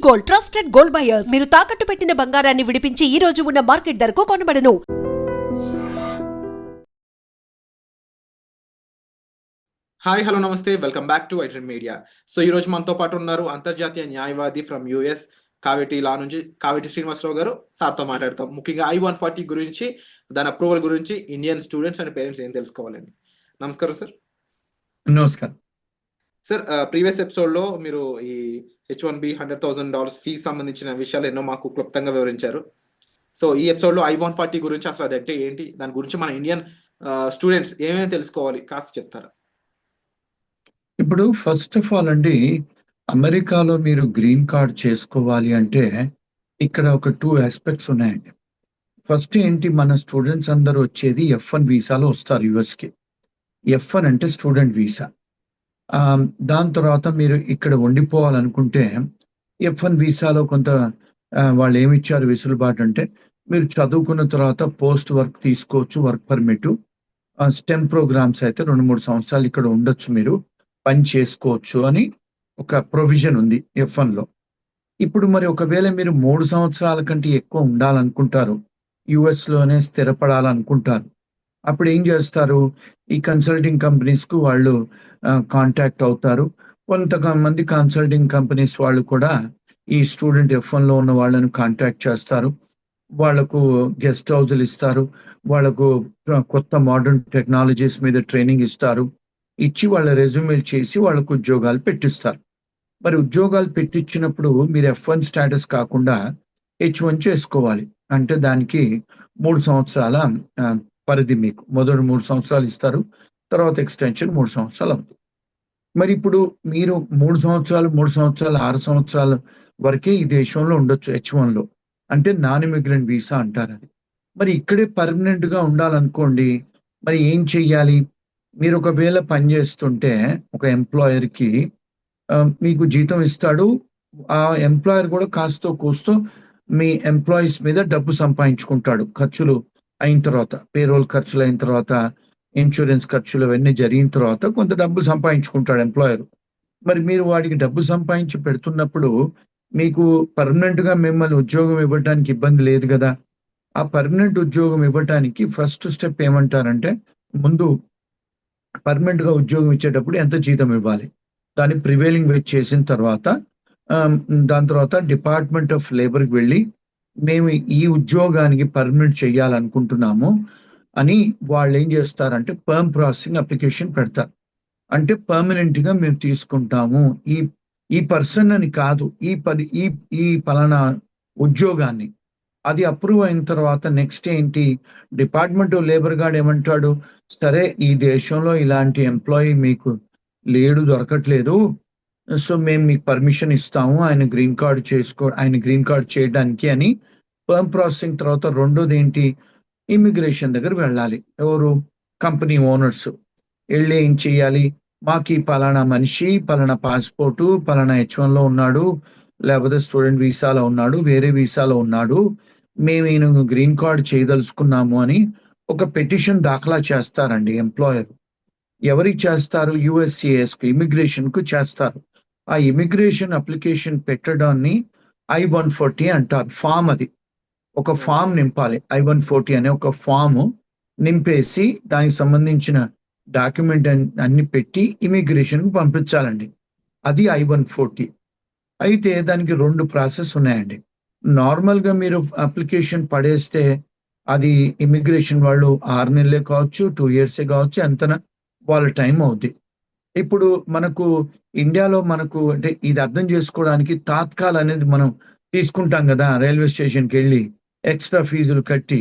Gold, trusted gold buyers. మీరు తాకట్టు పెట్టిన బంగారాన్ని విడిపించి ఈ రోజు ఉన్న మార్కెట్ ధరకు కొనబడను. హాయ్ హలో నమస్తే, welcome back to iTrend media. So ఈ రోజు మనతో పాటు ఉన్నారు అంతర్జాతీయ న్యాయవాది ఫ్రమ్ యూఎస్ కావేటి లా నుంచి కావేటి శ్రీనివాసరావు గారు. సార్తో మాట్లాడతాం ముఖ్యంగా I-140 గురించి, దాని అప్రూవల్ గురించి ఇండియన్ స్టూడెంట్స్ అండ్ పేరెంట్స్ ఏం తెలుసుకోవాలండి. నమస్కారం సార్. నమస్కారం సార్, ప్రీవియస్ ఎపిసోడ్లో మీరు ఈ H-1B $100,000 ఫీజు సంబంధించిన విషయాలు ఎన్నో మాకు క్లుప్తంగా వివరించారు. సో ఈ ఎపిసోడ్లో I-140 గురించి అసలు అది అంటే ఏంటి, దాని గురించి మన ఇండియన్ స్టూడెంట్స్ ఏమేమి తెలుసుకోవాలి కాస్త చెప్తారా? ఇప్పుడు ఫస్ట్ ఆఫ్ ఆల్ అండి, అమెరికాలో మీరు గ్రీన్ కార్డ్ చేసుకోవాలి అంటే ఇక్కడ ఒక 2 ఆస్పెక్ట్స్ ఉన్నాయండి. ఫస్ట్ ఏంటి, మన స్టూడెంట్స్ అందరూ వచ్చేది F1 వీసాలో వస్తారు యుఎస్కి. F1 అంటే స్టూడెంట్ వీసా. దాని తర్వాత మీరు ఇక్కడ ఉండిపోవాలనుకుంటే F1 వీసాలో కొంత వాళ్ళు ఏమిచ్చారు వెసులుబాటు అంటే, మీరు చదువుకున్న తర్వాత పోస్ట్ వర్క్ తీసుకోవచ్చు, వర్క్ పర్మిట్. స్టెమ్ ప్రోగ్రామ్స్ అయితే 2-3 సంవత్సరాలు ఇక్కడ ఉండొచ్చు, మీరు పని చేసుకోవచ్చు అని ఒక ప్రొవిజన్ ఉంది F1లో. ఇప్పుడు మరి ఒకవేళ మీరు 3 సంవత్సరాల కంటే ఎక్కువ ఉండాలనుకుంటారు, యుఎస్లోనే స్థిరపడాలనుకుంటారు, అప్పుడు ఏం చేస్తారు, ఈ కన్సల్టింగ్ కంపెనీస్కు వాళ్ళు కాంటాక్ట్ అవుతారు. కొంతమంది కన్సల్టింగ్ కంపెనీస్ వాళ్ళు కూడా ఈ స్టూడెంట్ F1లో ఉన్న వాళ్ళని కాంటాక్ట్ చేస్తారు. వాళ్లకు గెస్ట్ హౌజులు ఇస్తారు, వాళ్లకు కొత్త మోడర్న్ టెక్నాలజీస్ మీద ట్రైనింగ్ ఇస్తారు, ఇచ్చి వాళ్ళ రెజ్యూమేలు చేసి వాళ్ళకు ఉద్యోగాలు పెట్టిస్తారు. మరి ఉద్యోగాలు పెట్టించినప్పుడు మీరు F1 స్టేటస్ కాకుండా H1 చేసుకోవాలి. అంటే దానికి 3 సంవత్సరాల పరిధి, మీకు మొదటి 3 సంవత్సరాలు ఇస్తారు, తర్వాత ఎక్స్టెన్షన్ 3 సంవత్సరాలు అవుతుంది. మరి ఇప్పుడు మీరు 3 సంవత్సరాలు 6 సంవత్సరాల వరకే ఈ దేశంలో ఉండొచ్చు H1లో, అంటే నాన్ ఇమిగ్రెంట్ వీసా అంటారు అది. మరి ఇక్కడే పర్మనెంట్ గా ఉండాలనుకోండి, మరి ఏం చెయ్యాలి? మీరు ఒకవేళ పనిచేస్తుంటే ఒక ఎంప్లాయర్కి మీకు జీతం ఇస్తాడు, ఆ ఎంప్లాయర్ కూడా కాస్తో కూస్తో మీ ఎంప్లాయీస్ మీద డబ్బు సంపాదించుకుంటాడు. ఖర్చులు అయిన తర్వాత, పేరోల్ ఖర్చులు అయిన తర్వాత, ఇన్సూరెన్స్ ఖర్చులు అవన్నీ జరిగిన తర్వాత కొంత డబ్బు సంపాదించుకుంటాడు ఎంప్లాయర్. మరి మీరు వాడికి డబ్బు సంపాదించి పెడుతున్నప్పుడు మీకు పర్మనెంట్ గా మిమ్మల్ని ఉద్యోగం ఇవ్వడానికి ఇబ్బంది లేదు కదా. ఆ పర్మనెంట్ ఉద్యోగం ఇవ్వడానికి ఫస్ట్ స్టెప్ ఏమంటారంటే, ముందు పర్మనెంట్ గా ఉద్యోగం ఇచ్చేటప్పుడు ఎంత జీతం ఇవ్వాలి, దాన్ని ప్రివేలింగ్ వేజ్ చేసిన తర్వాత దాని తర్వాత డిపార్ట్మెంట్ ఆఫ్ లేబర్కి వెళ్ళి మేము ఈ ఉద్యోగానికి పర్మనెంట్ చేయాలనుకుంటున్నాము అని వాళ్ళు ఏం చేస్తారంటే పర్మ్ ప్రాసెసింగ్ అప్లికేషన్ పెడతారు. అంటే పర్మనెంట్ గా మేము తీసుకుంటాము ఈ పర్సన్ అని కాదు, ఈ పలానా ఉద్యోగాన్ని. అది అప్రూవ్ అయిన తర్వాత నెక్స్ట్ ఏంటి, డిపార్ట్మెంట్ ఆఫ్ లేబర్ గార్డ్ ఏమంటాడు, సరే ఈ దేశంలో ఇలాంటి ఎంప్లాయీ మీకు లేడు, దొరకట్లేదు, సో మేము మీకు పర్మిషన్ ఇస్తాము ఆయన గ్రీన్ కార్డ్ చేయడానికి అని పర్మ్ ప్రాసెసింగ్. తర్వాత రెండోది ఏంటి, ఇమిగ్రేషన్ దగ్గర వెళ్ళాలి. ఎవరు? కంపెనీ ఓనర్స్ వెళ్ళి ఏం చెయ్యాలి, మాకు ఈ పలానా మనిషి పలానా పాస్పోర్టు పలానా H1లో ఉన్నాడు, లేకపోతే స్టూడెంట్ వీసాలో ఉన్నాడు, వేరే వీసాలో ఉన్నాడు, మేము ఈయన గ్రీన్ కార్డ్ చేయదలుచుకున్నాము అని ఒక పిటిషన్ దాఖలా చేస్తారండి ఎంప్లాయర్. ఎవరికి చేస్తారు? USCISకు, ఇమిగ్రేషన్కు చేస్తారు. ఆ ఇమిగ్రేషన్ అప్లికేషన్ పెట్టడాన్ని I-140 అంటారు. ఫామ్, అది ఒక ఫామ్ నింపాలి. I-140 అనే ఒక ఫామ్ నింపేసి దానికి సంబంధించిన డాక్యుమెంట్ అన్ని పెట్టి ఇమిగ్రేషన్కు పంపించాలండి. అది I-140. అయితే దానికి 2 ప్రాసెస్ ఉన్నాయండి. నార్మల్గా మీరు అప్లికేషన్ పడేస్తే అది ఇమిగ్రేషన్ వాళ్ళు 6 నెలలే కావచ్చు, 2 years కావచ్చు, ఎంతన వాళ్ళ టైం అవుద్ది. ఇప్పుడు మనకు ఇండియాలో మనకు అంటే ఇది అర్థం చేసుకోవడానికి తాత్కాల్ అనేది మనం తీసుకుంటాం కదా, రైల్వే స్టేషన్కి వెళ్ళి ఎక్స్ట్రా ఫీజులు కట్టి.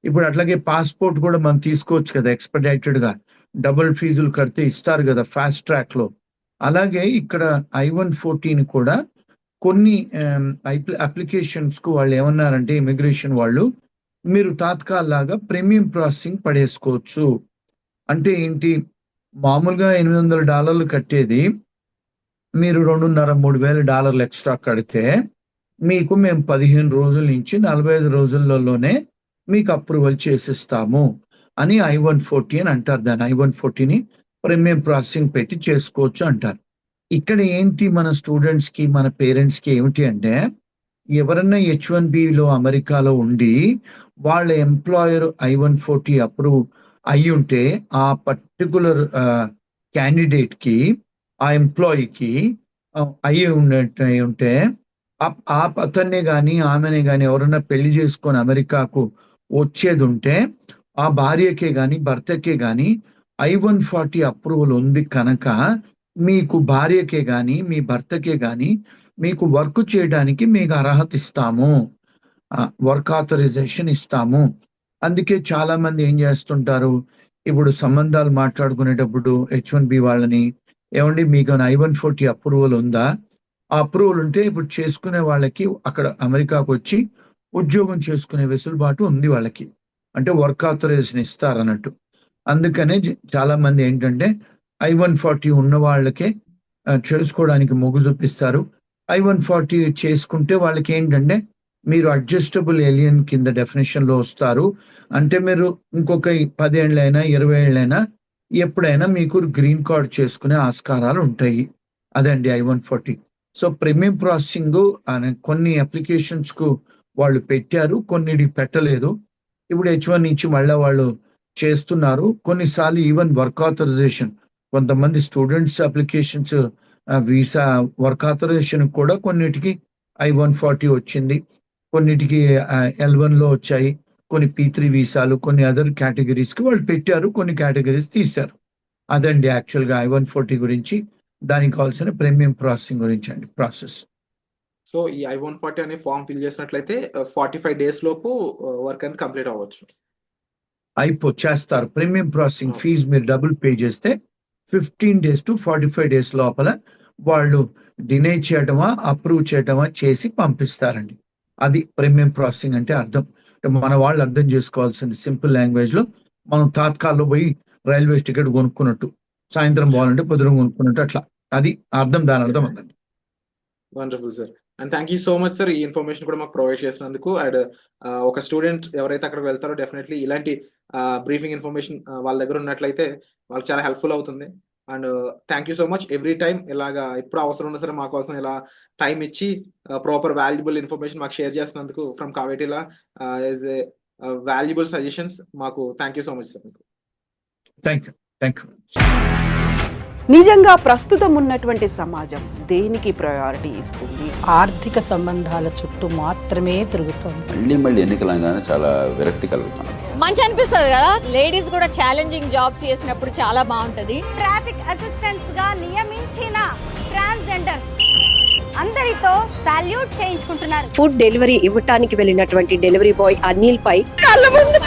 ఇప్పుడు అట్లాగే పాస్పోర్ట్ కూడా మనం తీసుకోవచ్చు కదా ఎక్స్పెడిటెడ్ గా, డబుల్ ఫీజులు కడితే ఇస్తారు కదా ఫాస్ట్ ట్రాక్ లో. అలాగే ఇక్కడ I-140 కూడా కొన్ని అప్లికేషన్స్ కు వాళ్ళు ఏమన్నారంటే, ఇమిగ్రేషన్ వాళ్ళు, మీరు తాత్కాల్ లాగా ప్రీమియం ప్రాసెసింగ్ పడేసుకోవచ్చు. అంటే ఏంటి, మామూలుగా $800 కట్టేది మీరు $2,500-3,000 ఎక్స్ట్రా కడితే మీకు మేము 15 రోజుల నుంచి 45 రోజులలోనే మీకు అప్రూవల్ చేసిస్తాము అని I-140 అని అంటారు. దాన్ని I-140ని ప్రీమియం ప్రాసెసింగ్ పెట్టి చేసుకోవచ్చు అంటారు. ఇక్కడ ఏంటి మన స్టూడెంట్స్ కి మన పేరెంట్స్ కి ఏమిటి అంటే, ఎవరన్నా H1Bలో అమెరికాలో ఉండి వాళ్ళ ఎంప్లాయర్ I-140 అప్రూవ్ అయి ఉంటే ఆ పర్టికులర్ క్యాండిడేట్ కి, ఆ ఎంప్లాయీకి అయి ఉంటే ఆ అతన్నే గాని ఆమెనే గాని ఎవరన్నా పెళ్లి చేసుకొని అమెరికాకు వచ్చేది ఉంటే ఆ భార్యకే గాని భర్తకే గాని I-140 అప్రూవల్ ఉంది కనుక మీకు భార్యకే గాని మీ భర్తకే గాని మీకు వర్క్ చేయడానికి మీకు అర్హత ఇస్తాము, వర్క్ ఆథరైజేషన్ ఇస్తాము. అందుకే చాలా మంది ఏం చేస్తుంటారు, ఇప్పుడు సంబంధాలు మాట్లాడుకునేటప్పుడు H1B వాళ్ళని, ఏమండి మీకు I-140 అప్రూవల్ ఉందా? ఆ అప్రూవల్ ఉంటే ఇప్పుడు చేసుకునే వాళ్ళకి అక్కడ అమెరికాకు వచ్చి ఉద్యోగం చేసుకునే వెసులుబాటు ఉంది వాళ్ళకి, అంటే వర్క్ ఆథరైజేషన్ ఇస్తారు అన్నట్టు. అందుకనే చాలా మంది ఏంటంటే I-140 ఉన్న వాళ్ళకే చేసుకోవడానికి మొగ్గు చూపిస్తారు. I-140 చేసుకుంటే వాళ్ళకి ఏంటంటే మీరు అడ్జస్టబుల్ ఏలియన్ కింద డెఫినేషన్ లో వస్తారు, అంటే మీరు ఇంకొక 10 ఏళ్ళైనా 20 ఏళ్ళైనా ఎప్పుడైనా మీకు గ్రీన్ కార్డ్ చేసుకునే ఆస్కారాలు ఉంటాయి. అదండి I-140. సో ప్రీమియం ప్రాసెసింగ్ అనే కొన్ని అప్లికేషన్స్ కు వాళ్ళు పెట్టారు, కొన్నిటికి పెట్టలేదు. ఇప్పుడు H1 నుంచి మళ్ళీ వాళ్ళు చేస్తున్నారు. కొన్నిసార్లు ఈవెన్ వర్క్ ఆథరైజేషన్, కొంతమంది students applications visa work authorisation కూడా కొన్నిటికి I-140 వచ్చింది, కొన్నిటికి L1 లో వచ్చాయి, కొన్ని P3 వీసాలు, కొన్ని అదర్ కేటగిరీస్ కి వాళ్ళు పెట్టారు, కొన్ని కేటగిరీస్ తీశారు. అదండి యాక్చువల్ గా I-140 గురించి, దానికి కావాల్సిన ప్రీమియం ప్రాసెసింగ్ గురించి అండి ప్రాసెస్. సో ఈ I-140 అనే ఫామ్ ఫిల్ చేసినట్లయితే 45 డేస్ లోపు వర్క్ అనేది కంప్లీట్ అవ్వచ్చు. చేస్తారు. ప్రీమియం ప్రాసెసింగ్ ఫీజు మీరు డబుల్ పే చేస్తే 15 days to 45 days లోపల వాళ్ళు డినై చేయటమా అప్రూవ్ చేయటమా చేసి పంపిస్తారండి. అది ప్రీమియం ప్రాసెసింగ్ అంటే అర్థం. మన వాళ్ళు అర్థం చేసుకోవాల్సింది సింపుల్ లాంగ్వేజ్ లో, మనం తాత్కాల్లో పోయి రైల్వే టికెట్ కొనుక్కున్నట్టు, సాయంత్రం పోవాలంటే పొద్దున కొనుక్కున్నట్టు, అట్లా అది అర్థం, దాని అర్థం ఉందండి. Wonderful sir, and thank you so much sir ఈ ఇన్ఫర్మేషన్ కూడా మాకు ప్రొవైడ్ చేసినందుకు. అండ్ ఒక స్టూడెంట్ ఎవరైతే అక్కడికి వెళ్తారో డెఫినెట్లీ ఇలాంటి బ్రీఫింగ్ ఇన్ఫర్మేషన్ వాళ్ళ దగ్గర ఉన్నట్లయితే వాళ్ళకి చాలా హెల్ప్ఫుల్ అవుతుంది. And thank you so much every time ఇలాగా ఎప్పుడు అవసరం ఉన్నా సరే మా కోసం ఇలా టైం ఇచ్చి ప్రాపర్ వాల్యుబుల్ ఇన్ఫర్మేషన్ మాకు షేర్ చేసినందుకు ఫ్రమ్ కావేటిలా యాజ్ ఏ వాల్యుబుల్ సజెషన్స్ మాకు thank you so much sir. Thank you. నిజంగా ప్రస్తుతం ఉన్నటువంటి సమాజం దేనికి ప్రయారిటీ ఇస్తుంది? ఆర్థిక సంబంధాల చుట్టూ మాత్రమే తిరుగుతుంది. మళ్ళీ ఎన్నికలంగానే చాలా విరక్తి కలుగుతాను. మంచి అనిపిస్తుంది కదా, లేడీస్ కూడా ఛాలెంజింగ్ జాబ్స్ చేసినప్పుడు చాలా బాగుంటది. ట్రాఫిక్ అసిస్టెంట్స్ గా నియమించిన ట్రాన్స్జెండర్స్ అందరితో సాల్యూట్ చేయించుకుంటున్నారు. ఫుడ్ డెలివరీ ఇవ్వటానికి వెళ్ళినటువంటి డెలివరీ బాయ్ అనిల్ పై కళ్ళ ముందు